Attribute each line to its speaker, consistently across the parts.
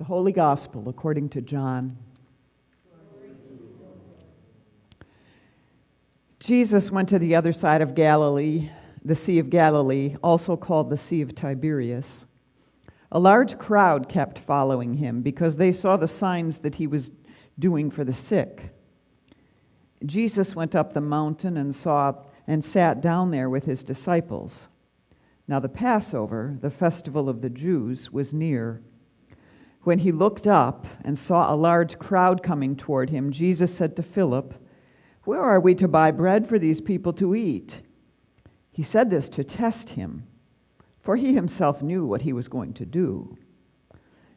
Speaker 1: The Holy Gospel according to John. Jesus went to the other side of Galilee, the Sea of Galilee, also called the Sea of Tiberias. A large crowd kept following him because they saw the signs that he was doing for the sick. Jesus went up the mountain and sat down there with his disciples. Now the Passover, the festival of the Jews, was near. When he looked up and saw a large crowd coming toward him, Jesus said to Philip, "Where are we to buy bread for these people to eat?" He said this to test him, for he himself knew what he was going to do.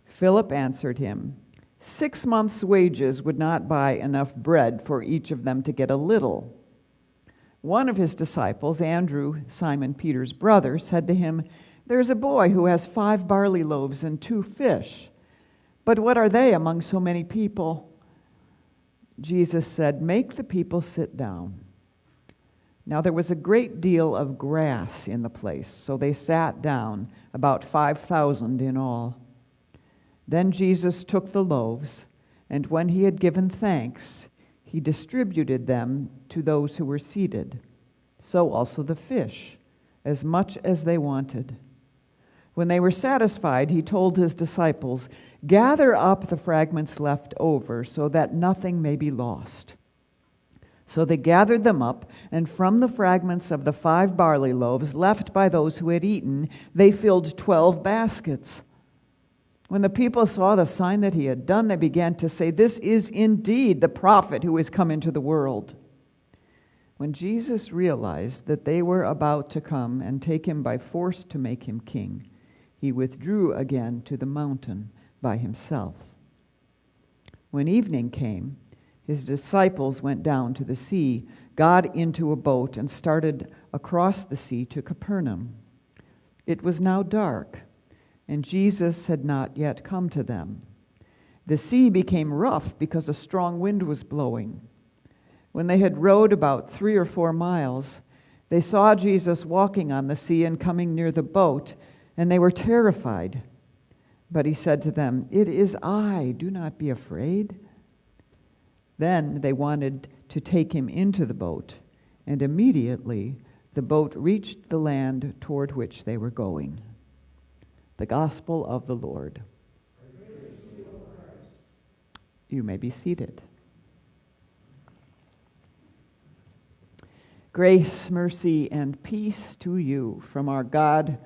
Speaker 1: Philip answered him, 6 months' wages would not buy enough bread for each of them to get a little. One of his disciples, Andrew, Simon Peter's brother, said to him, "There's a boy who has 5 barley loaves and 2 fish. But what are they among so many people?" Jesus said, "Make the people sit down." Now there was a great deal of grass in the place, so they sat down, about 5,000 in all. Then Jesus took the loaves, and when he had given thanks, he distributed them to those who were seated. So also the fish, as much as they wanted. When they were satisfied, he told his disciples, "Gather up the fragments left over so that nothing may be lost." So they gathered them up, and from the fragments of the 5 barley loaves left by those who had eaten, they filled 12 baskets. When the people saw the sign that he had done, they began to say, "This is indeed the prophet who has come into the world." When Jesus realized that they were about to come and take him by force to make him king, he withdrew again to the mountain by himself. When evening came, his disciples went down to the sea, got into a boat, and started across the sea to Capernaum. It was now dark, and Jesus had not yet come to them. The sea became rough because a strong wind was blowing. When they had rowed about 3 or 4 miles, they saw Jesus walking on the sea and coming near the boat, and they were terrified. But he said to them, "It is I, do not be afraid." Then they wanted to take him into the boat, and immediately the boat reached the land toward which they were going. The Gospel of the Lord. You may be seated. Grace, mercy, and peace to you from our God,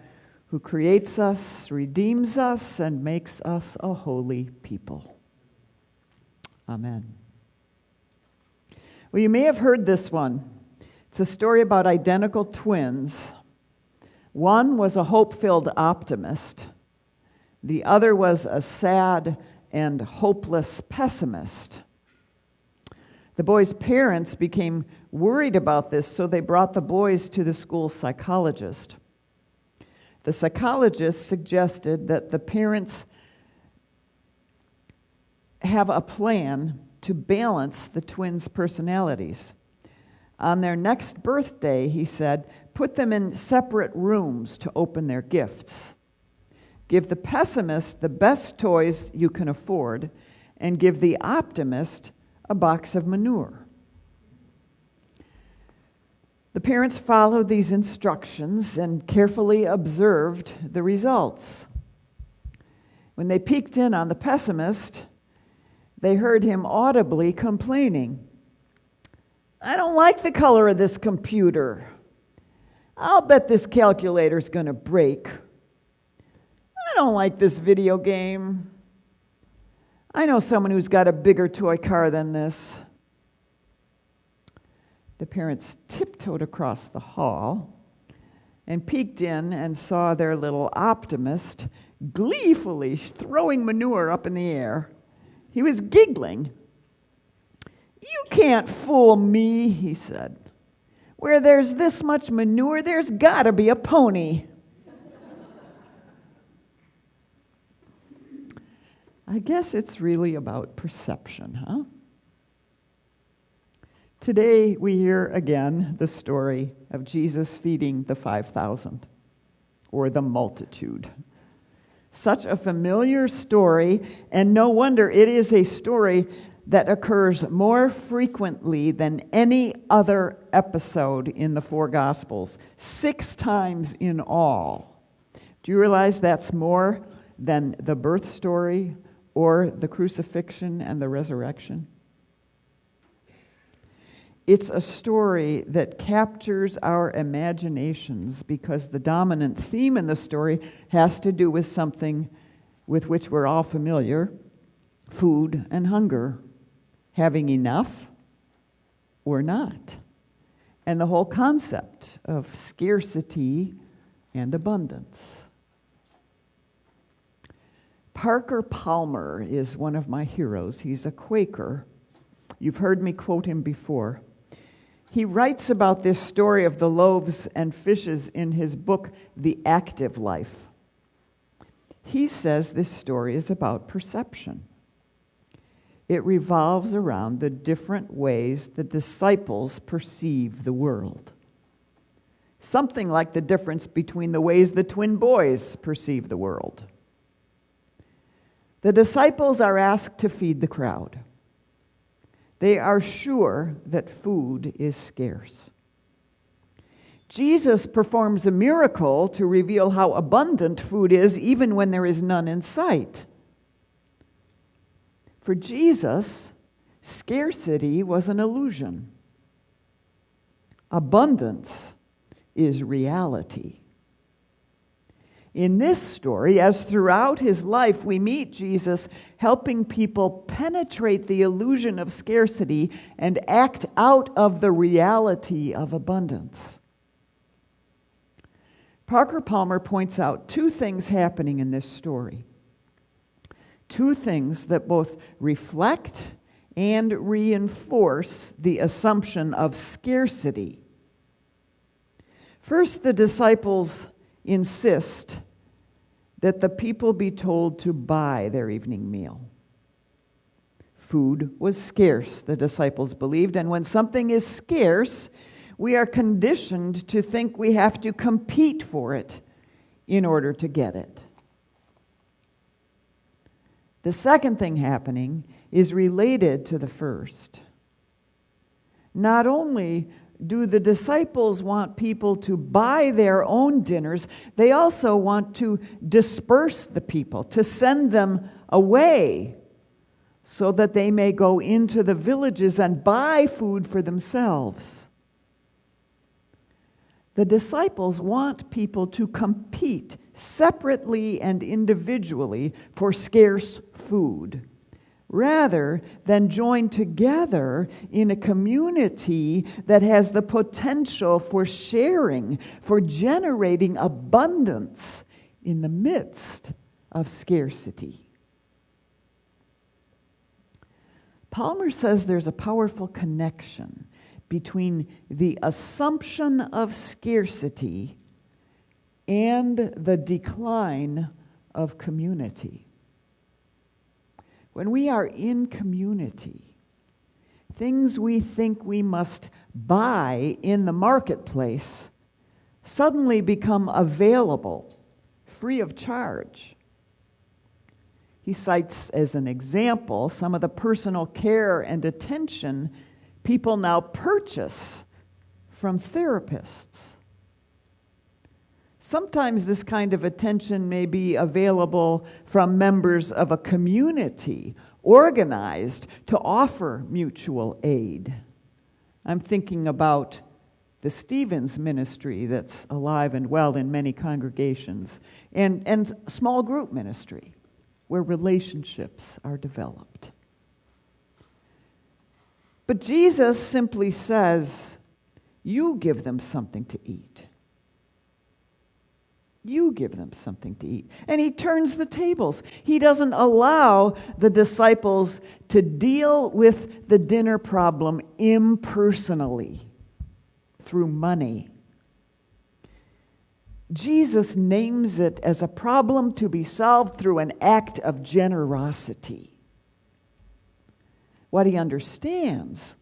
Speaker 1: who creates us, redeems us, and makes us a holy people. Amen. Well, you may have heard this one. It's a story about identical twins. One was a hope-filled optimist. The other was a sad and hopeless pessimist. The boys' parents became worried about this, so they brought the boys to the school psychologist. The psychologist suggested that the parents have a plan to balance the twins' personalities. On their next birthday, he said, put them in separate rooms to open their gifts. Give the pessimist the best toys you can afford, and give the optimist a box of manure. The parents followed these instructions and carefully observed the results. When they peeked in on the pessimist, they heard him audibly complaining, "I don't like the color of this computer. I'll bet this calculator's going to break. I don't like this video game. I know someone who's got a bigger toy car than this." The parents tiptoed across the hall and peeked in and saw their little optimist gleefully throwing manure up in the air. He was giggling. "You can't fool me," he said. "Where there's this much manure, there's got to be a pony." I guess it's really about perception, huh? Today we hear again the story of Jesus feeding the 5,000, or the multitude. Such a familiar story, and no wonder it is a story that occurs more frequently than any other episode in the four Gospels, 6 times in all. Do you realize that's more than the birth story or the crucifixion and the resurrection? It's a story that captures our imaginations because the dominant theme in the story has to do with something with which we're all familiar: food and hunger, having enough or not, and the whole concept of scarcity and abundance. Parker Palmer is one of my heroes. He's a Quaker. You've heard me quote him before. He writes about this story of the loaves and fishes in his book, The Active Life. He says this story is about perception. It revolves around the different ways the disciples perceive the world. Something like the difference between the ways the twin boys perceive the world. The disciples are asked to feed the crowd. They are sure that food is scarce. Jesus performs a miracle to reveal how abundant food is, even when there is none in sight. For Jesus, scarcity was an illusion. Abundance is reality. In this story, as throughout his life, we meet Jesus helping people penetrate the illusion of scarcity and act out of the reality of abundance. Parker Palmer points out 2 things happening in this story. 2 things that both reflect and reinforce the assumption of scarcity. First, the disciples insist that the people be told to buy their evening meal. Food was scarce, the disciples believed, and when something is scarce, we are conditioned to think we have to compete for it in order to get it. The second thing happening is related to the first. Not only do the disciples want people to buy their own dinners, they also want to disperse the people, to send them away so that they may go into the villages and buy food for themselves. The disciples want people to compete separately and individually for scarce food, rather than join together in a community that has the potential for sharing, for generating abundance in the midst of scarcity. Palmer says there's a powerful connection between the assumption of scarcity and the decline of community. When we are in community, things we think we must buy in the marketplace suddenly become available, free of charge. He cites as an example some of the personal care and attention people now purchase from therapists. Sometimes this kind of attention may be available from members of a community organized to offer mutual aid. I'm thinking about the Stevens ministry that's alive and well in many congregations, and small group ministry where relationships are developed. But Jesus simply says, you give them something to eat. You give them something to eat. And he turns the tables. He doesn't allow the disciples to deal with the dinner problem impersonally through money. Jesus names it as a problem to be solved through an act of generosity. What he understands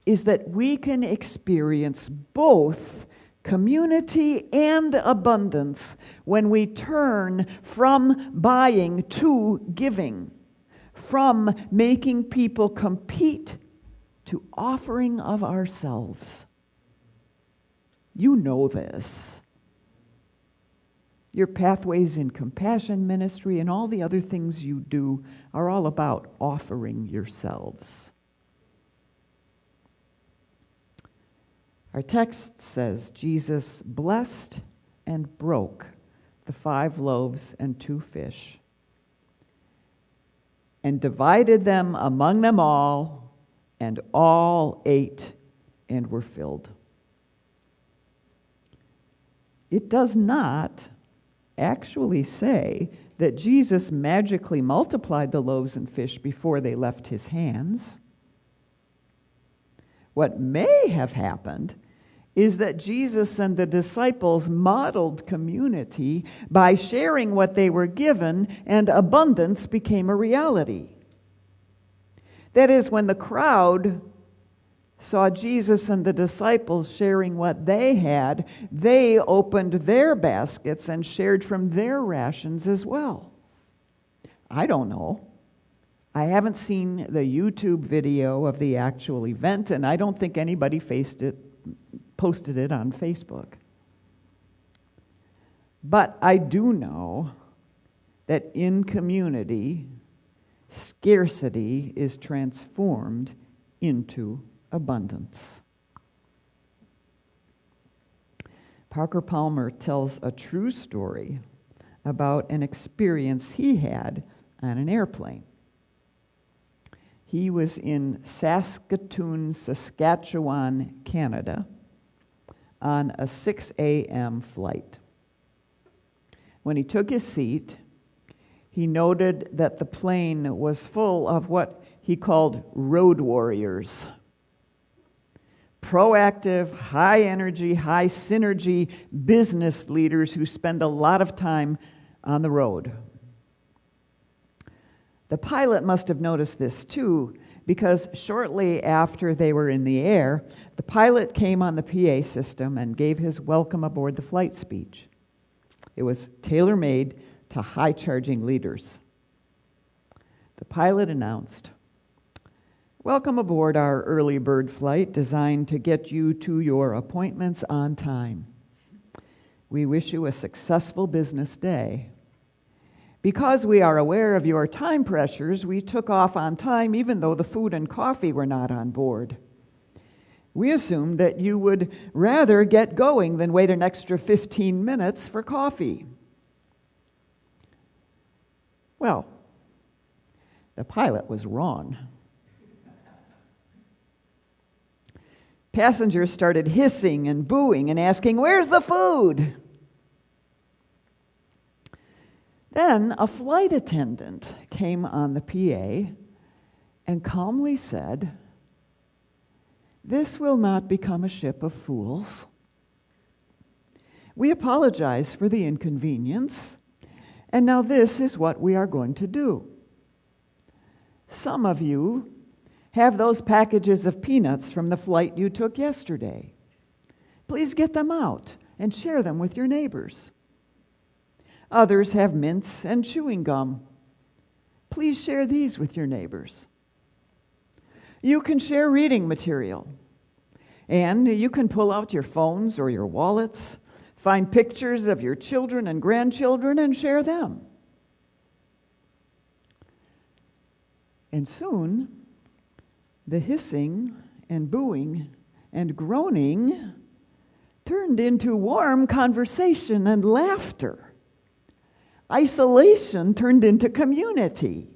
Speaker 1: is that we can experience both community and abundance when we turn from buying to giving, from making people compete to offering of ourselves. You know this. Your Pathways in Compassion ministry and all the other things you do are all about offering yourselves. Our text says Jesus blessed and broke the 5 loaves and 2 fish and divided them among them all, and all ate and were filled. It does not actually say that Jesus magically multiplied the loaves and fish before they left his hands. What may have happened is that Jesus and the disciples modeled community by sharing what they were given, and abundance became a reality. That is, when the crowd saw Jesus and the disciples sharing what they had, they opened their baskets and shared from their rations as well. I don't know. I haven't seen the YouTube video of the actual event, and I don't think anybody posted it on Facebook. But I do know that in community, scarcity is transformed into abundance. Parker Palmer tells a true story about an experience he had on an airplane. He was in Saskatoon, Saskatchewan, Canada, on a 6 a.m. flight. When he took his seat, he noted that the plane was full of what he called road warriors. Proactive, high energy, high synergy business leaders who spend a lot of time on the road. The pilot must have noticed this too, because shortly after they were in the air, the pilot came on the PA system and gave his welcome aboard the flight speech. It was tailor-made to high-charging leaders. The pilot announced, "Welcome aboard our early bird flight designed to get you to your appointments on time. We wish you a successful business day. Because we are aware of your time pressures, we took off on time even though the food and coffee were not on board. We assumed that you would rather get going than wait an extra 15 minutes for coffee." Well, the pilot was wrong. Passengers started hissing and booing and asking, "Where's the food?" Then a flight attendant came on the PA and calmly said, "This will not become a ship of fools. We apologize for the inconvenience, and now this is what we are going to do. Some of you have those packages of peanuts from the flight you took yesterday. Please get them out and share them with your neighbors. Others have mints and chewing gum. Please share these with your neighbors. You can share reading material, and you can pull out your phones or your wallets, find pictures of your children and grandchildren, and share them." And soon, the hissing and booing and groaning turned into warm conversation and laughter. Isolation turned into community.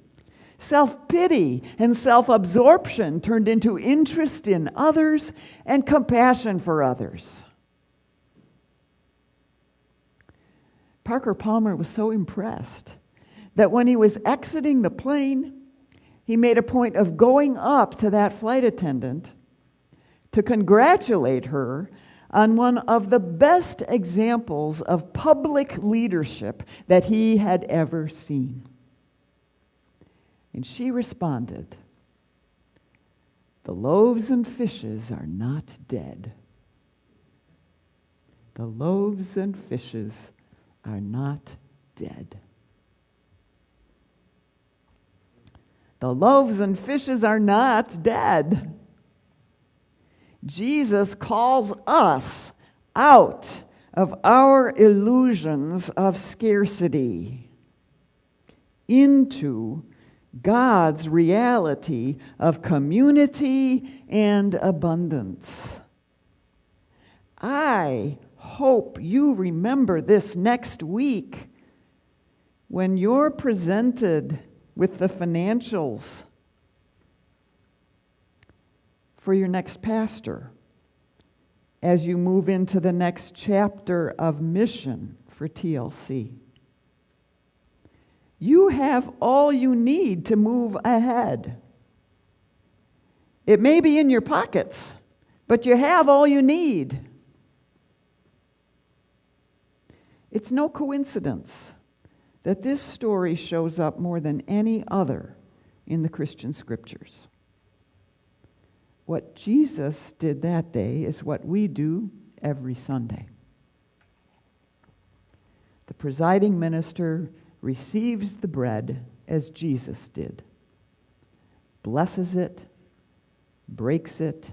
Speaker 1: Self-pity and self-absorption turned into interest in others and compassion for others. Parker Palmer was so impressed that when he was exiting the plane, he made a point of going up to that flight attendant to congratulate her on one of the best examples of public leadership that he had ever seen. And she responded, "The loaves and fishes are not dead. The loaves and fishes are not dead. The loaves and fishes are not dead. Jesus calls us out of our illusions of scarcity into God's reality of community and abundance. I hope you remember this next week when you're presented with the financials for your next pastor as you move into the next chapter of mission for TLC. You have all you need to move ahead. It may be in your pockets, but you have all you need. It's no coincidence that this story shows up more than any other in the Christian scriptures. What Jesus did that day is what we do every Sunday. The presiding minister receives the bread as Jesus did, blesses it, breaks it,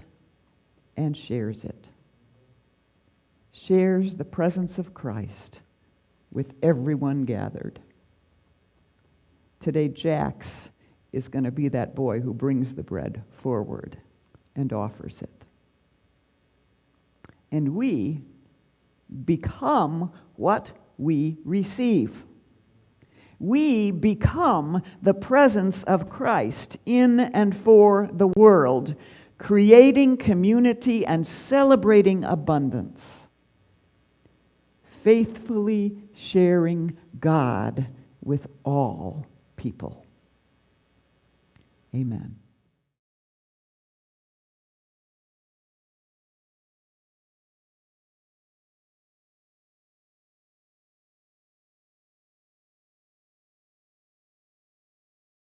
Speaker 1: and shares it. Shares the presence of Christ with everyone gathered. Today, Jax is going to be that boy who brings the bread forward and offers it. And we become what we receive. We become the presence of Christ in and for the world, creating community and celebrating abundance, faithfully sharing God with all people. Amen.